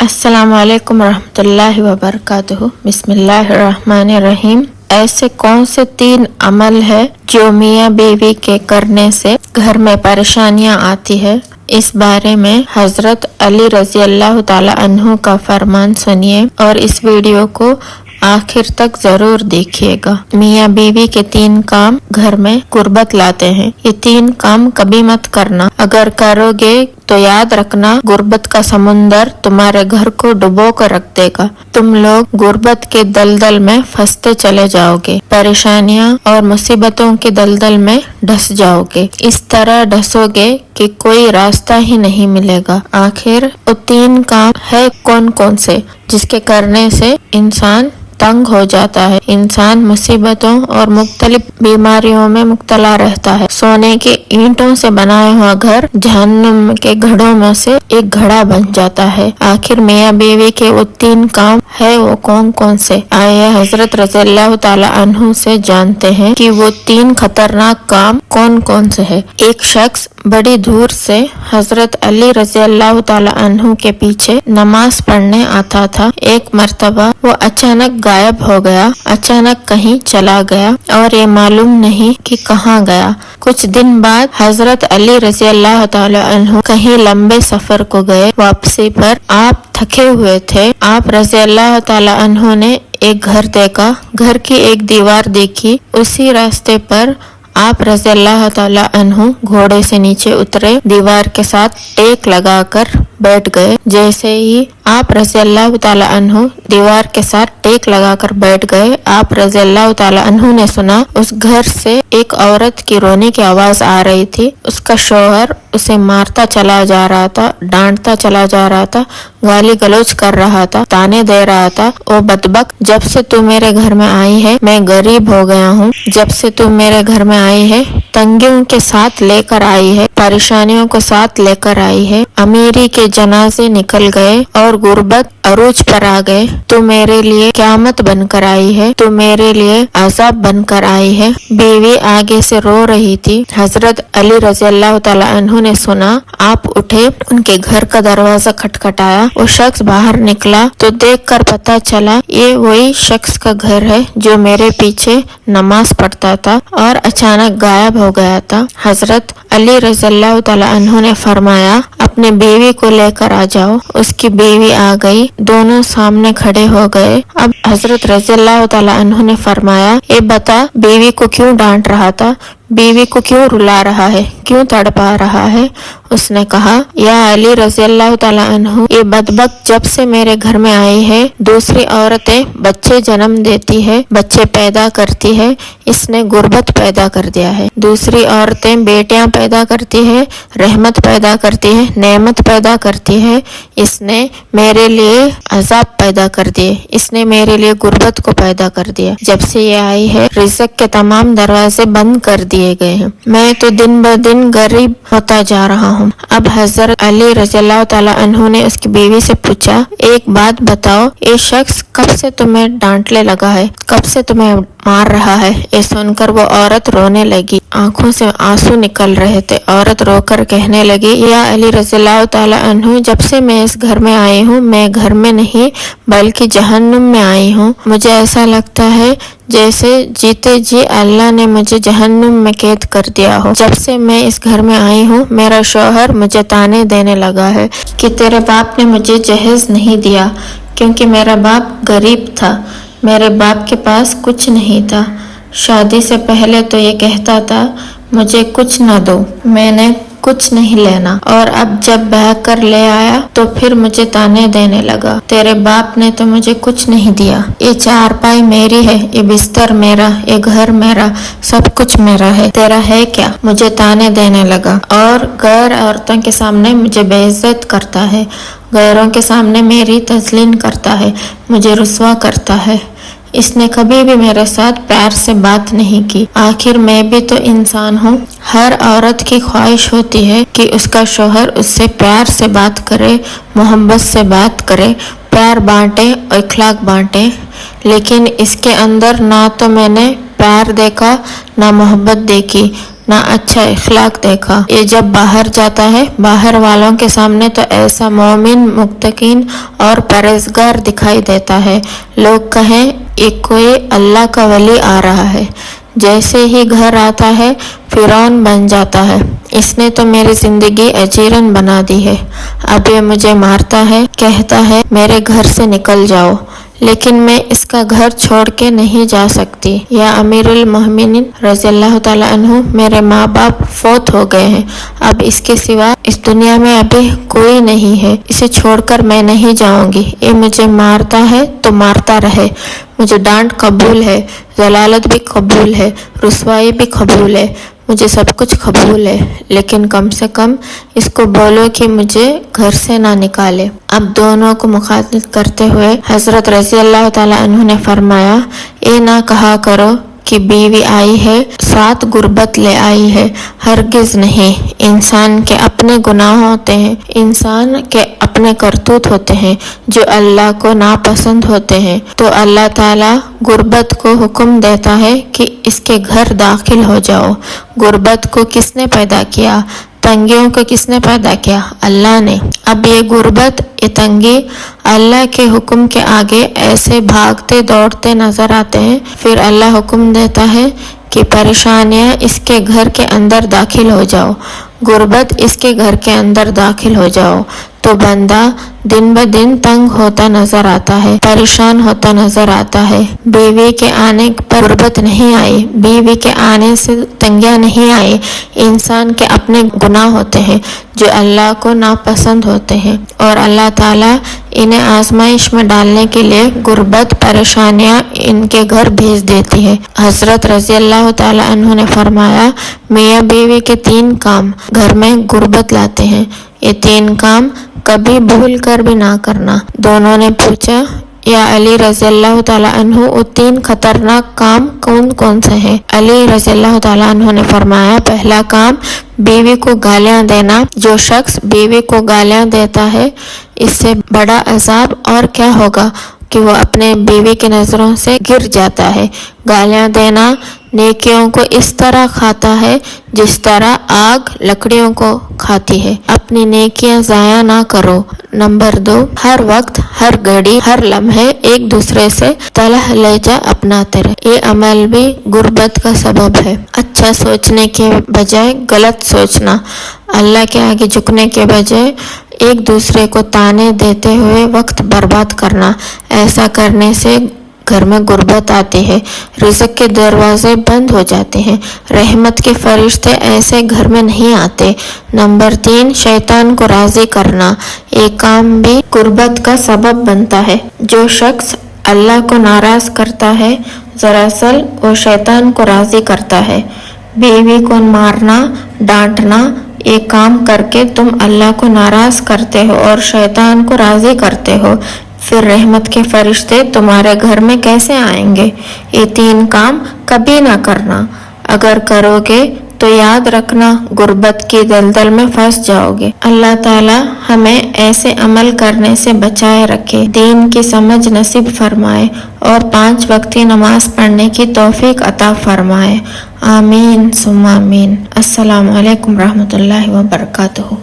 अस्सलामु अलैकुम रहमतुल्लाहि व बरकातुहू। बिस्मिल्लाहिर्रहमानिर्रहीम। ऐसे कौन से 3 अमल है जो मियाँ बीवी के करने से घर में परेशानियाँ आती है? इस बारे में हजरत अली रजी अल्लाह ताला अन्हु का फरमान सुनिए और इस वीडियो को आखिर तक जरूर देखिएगा। मियाँ बीवी के 3 काम घर में गुर्बत लाते हैं। ये 3 काम कभी मत करना। अगर करोगे तो याद रखना, गुर्बत का समुंदर तुम्हारे घर को डुबो कर रख देगा। तुम लोग गुर्बत के दलदल में फंसते चले जाओगे, परेशानियां और मुसीबतों के दलदल में धंस जाओगे। इस तरह धंसोगे कि कोई रास्ता ही नहीं मिलेगा। आखिर वो 3 काम है कौन कौन से जिसके करने से इंसान तंग हो जाता है, इंसान मुसीबतों और मुख्तलिफ बीमारियों में मुब्तला रहता है। सोने के ईंटों से बनाया हुआ घर जहन्नुम के घड़ों में से एक घड़ा बन जाता है। आखिर मियाँ बीवी के वो 3 काम है वो कौन कौन से? आइए हजरत रज़ियल्लाहु ताला अन्हु से जानते हैं कि वो 3 खतरनाक काम कौन कौन से है। एक शख्स बड़ी दूर से हजरत अली रज़ियल्लाहु ताला अन्हु के पीछे नमाज पढ़ने आता था। एक मर्तबा वो अचानक गायब हो गया, अचानक कहीं चला गया और ये मालूम नहीं कि कहाँ गया। कुछ दिन बाद हजरत अली रज़ियल्लाहु ताला अन्हु कहीं लंबे सफर को गए। वापसी पर आप थके हुए थे। आप रज़ियल्लाहु ताला अन्हु ने एक घर देखा, घर की एक दीवार देखी। उसी रास्ते पर आप रज़ियल्लाहु ताला अन्हु घोड़े से नीचे उतरे, दीवार के साथ टेक लगाकर बैठ गए। जैसे ही आप रज़ियल्लाहु ताला अन्हु दीवार के साथ टेक लगाकर बैठ गए, आप रज़ियल्लाहु ताला अन्हु ने सुना उस घर से एक औरत की रोने की आवाज आ रही थी। उसका शौहर उसे मारता चला जा रहा था, डांटता चला जा रहा था, गाली गलौज कर रहा था, ताने दे रहा था। ओ बदबक, जब से तू मेरे घर में आई है मैं गरीब हो गया हूँ। जब से तू मेरे घर में आई है तंगियों के साथ लेकर आई है, परेशानियों को साथ लेकर आई है। अमीरी के जनाजे निकल गए और गुर्बत अरूज पर आ गए। तू मेरे लिए क़यामत बनकर आई है, तू मेरे लिए अज़ाब बनकर आई है। बीवी आगे से रो रही थी। हजरत अली रज़ियल्लाहु ताला अन्हु ने सुना। आप उठे, उनके घर का दरवाजा खटखटाया। वो शख्स बाहर निकला तो देखकर पता चला ये वही शख्स का घर है जो मेरे पीछे नमाज पढ़ता था और अचानक गायब हो गया था। हजरत अली रज़ियल्लाहु ताला अन्हु ने फरमाया, अपने बीवी को लेकर आ जाओ। उसकी बीवी आ गई, दोनों सामने खड़े हो गए। अब हजरत रज़ियल्लाहु ताला अन्हु ने फरमाया, ये बता बीवी को क्यों डांट रहा था, बीवी को क्यों रुला रहा है, क्यों तड़पा रहा है? उसने कहा, या अली रज़ियल्लाहु ताला अन्हु, ये बदबक जब से मेरे घर में आई है दूसरी औरतें बच्चे जन्म देती है, बच्चे पैदा करती है, इसने गुर्बत पैदा कर दिया है। दूसरी औरतें बेटियां पैदा करती है, रहमत पैदा करती है, नेमत पैदा करती है, इसने मेरे लिए अजाब पैदा कर दिए, इसने मेरे लिए गुर्बत को पैदा कर दिया। जब से ये आई है रिज़्क के तमाम दरवाजे बंद कर दिए गए हैं। मैं तो दिन ब दिन गरीब होता जा रहा हूँ। अब हजरत अली रज़ियल्लाहु ताला अन्हु ने उसकी बीवी से पूछा, एक बात बताओ, ये शख्स कब से तुम्हें डांटने लगा है, कब से तुम्हें मार रहा है? ये सुनकर वो औरत रोने लगी, आंखों से आंसू निकल रहे थे। औरत रोकर कहने लगी, या अली रज़ियल्लाहु ताला अन्हु, जब से मैं इस घर में आई हूँ मैं घर में नहीं बल्कि जहन्नुम में आई हूँ। मुझे ऐसा लगता है जैसे जीते जी अल्लाह ने मुझे जहन्नुम में कैद कर दिया हो। जब से मैं इस घर में आई हूँ मेरा शौहर मुझे ताने देने लगा है कि तेरे बाप ने मुझे जहेज नहीं दिया, क्योंकि मेरा बाप गरीब था, मेरे बाप के पास कुछ नहीं था। शादी से पहले तो ये कहता था मुझे कुछ न दो, मैंने कुछ नहीं लेना, और अब जब ब्याह कर ले आया तो फिर मुझे ताने देने लगा, तेरे बाप ने तो मुझे कुछ नहीं दिया, ये चारपाई मेरी है, ये बिस्तर मेरा, ये घर मेरा, सब कुछ मेरा है, तेरा है क्या? मुझे ताने देने लगा और गैर औरतों के सामने मुझे बेइज्जत करता है, गैरों के सामने मेरी तज़लील करता है, मुझे रुस्वा करता है। इसने कभी भी मेरे साथ प्यार से बात नहीं की। आखिर मैं भी तो इंसान हूँ। हर औरत की ख्वाहिश होती है कि उसका शौहर उससे प्यार से बात करे, मोहब्बत से बात करे, प्यार बांटे और इखलाक बांटे। लेकिन इसके अंदर ना तो मैंने प्यार देखा ना मोहब्बत देखी, نہ اچھا اخلاق دیکھا۔ یہ جب باہر جاتا ہے باہر والوں کے سامنے تو ایسا مومن، متقین اور پرہیزگار دکھائی دیتا ہے، لوگ کہیں یہ کوئی اللہ کا ولی آ رہا ہے۔ جیسے ہی گھر آتا ہے فرعون بن جاتا ہے، اس نے تو میری زندگی اجیرن بنا دی ہے، اب یہ مجھے مارتا ہے، کہتا ہے میرے گھر سے نکل جاؤ، لیکن میں اس کا گھر چھوڑ کے نہیں جا سکتی۔ یا امیر المومنین رضی اللہ تعالیٰ عنہ، میرے ماں باپ فوت ہو گئے ہیں، اب اس کے سوا اس دنیا میں ابھی کوئی نہیں ہے، اسے چھوڑ کر میں نہیں جاؤں گی، یہ مجھے مارتا ہے تو مارتا رہے، مجھے ڈانٹ قبول ہے، ضلالت بھی قبول ہے، رسوائی بھی قبول ہے، مجھے سب کچھ قبول ہے، لیکن کم سے کم اس کو بولو کہ مجھے گھر سے نہ نکالے۔ اب دونوں کو مخاطب کرتے ہوئے حضرت رضی اللہ تعالیٰ عنہ نے فرمایا، اے نہ کہا کرو کہ بیوی آئی ہے ساتھ غربت لے آئی ہے، ہرگز نہیں۔ انسان کے اپنے گناہ ہوتے ہیں، انسان کے اپنے کرتوت ہوتے ہیں جو اللہ کو ناپسند ہوتے ہیں، تو اللہ تعالیٰ غربت کو حکم دیتا ہے کہ اس کے گھر داخل ہو جاؤ۔ غربت کو کس نے پیدا کیا؟ تنگیوں کو کس نے پیدا کیا؟ اللہ نے۔ اب یہ غربت، یہ تنگی اللہ کے حکم کے آگے ایسے بھاگتے دوڑتے نظر آتے ہیں، پھر اللہ حکم دیتا ہے کہ پریشانیاں اس کے گھر کے اندر داخل ہو جاؤ، غربت اس کے گھر کے اندر داخل ہو جاؤ، تو بندہ دن بدن تنگ ہوتا نظر آتا ہے، پریشان ہوتا نظر آتا ہے۔ بیوی کے آنے پر غربت نہیں آئی، بیوی کے آنے سے تنگیاں نہیں آئی، انسان کے اپنے گناہ ہوتے ہیں جو اللہ کو ناپسند ہوتے ہیں، اور اللہ تعالیٰ انہیں آزمائش میں ڈالنے کے لیے غربت، پریشانیاں ان کے گھر بھیج دیتی ہے۔ حضرت رضی اللہ تعالیٰ عنہ نے فرمایا، میاں بیوی کے 3 کام گھر میں غربت لاتے ہیں، یہ 3 کام کبھی بھول کر بھی نہ کرنا۔ دونوں نے پوچھا، یا علی رضی اللہ تعالیٰ عنہ، وہ 3 خطرناک کام کون کون سے ہیں؟ علی رضی اللہ تعالیٰ عنہ نے فرمایا، پہلا کام بیوی کو گالیاں دینا۔ جو شخص بیوی کو گالیاں دیتا ہے اس سے بڑا عذاب اور کیا ہوگا کہ وہ اپنے بیوی کی نظروں سے گر جاتا ہے۔ گالیاں دینا نیکیوں کو اس طرح کھاتا ہے جس طرح آگ لکڑیوں کو کھاتی ہے۔ اپنی نیکیاں ضائع نہ کرو۔ نمبر 2، ہر وقت، ہر گھڑی، ہر لمحے ایک دوسرے سے صلح لہجہ اپناتے رہے۔ یہ عمل بھی غربت کا سبب ہے۔ اچھا سوچنے کے بجائے غلط سوچنا، اللہ کے آگے جھکنے کے بجائے ایک دوسرے کو طعنے دیتے ہوئے وقت برباد کرنا، ایسا کرنے سے گھر میں غربت آتی ہے، رزق کے دروازے بند ہو جاتے ہیں، رحمت کے فرشتے ایسے گھر میں نہیں آتے۔ نمبر 3، شیطان کو راضی کرنا، ایک کام بھی غربت کا سبب بنتا ہے۔ جو شخص اللہ کو ناراض کرتا ہے دراصل وہ شیطان کو راضی کرتا ہے۔ بیوی کو مارنا، ڈانٹنا، ایک کام کر کے تم اللہ کو ناراض کرتے ہو اور شیطان کو راضی کرتے ہو، پھر رحمت کے فرشتے تمہارے گھر میں کیسے آئیں گے؟ یہ 3 کام کبھی نہ کرنا، اگر کرو گے تو یاد رکھنا غربت کی دلدل میں پھنس جاؤ گے۔ اللہ تعالی ہمیں ایسے عمل کرنے سے بچائے رکھے، دین کی سمجھ نصیب فرمائے اور 5 وقتی نماز پڑھنے کی توفیق عطا فرمائے۔ آمین ثم آمین۔ السلام علیکم ورحمۃ اللہ وبرکاتہ۔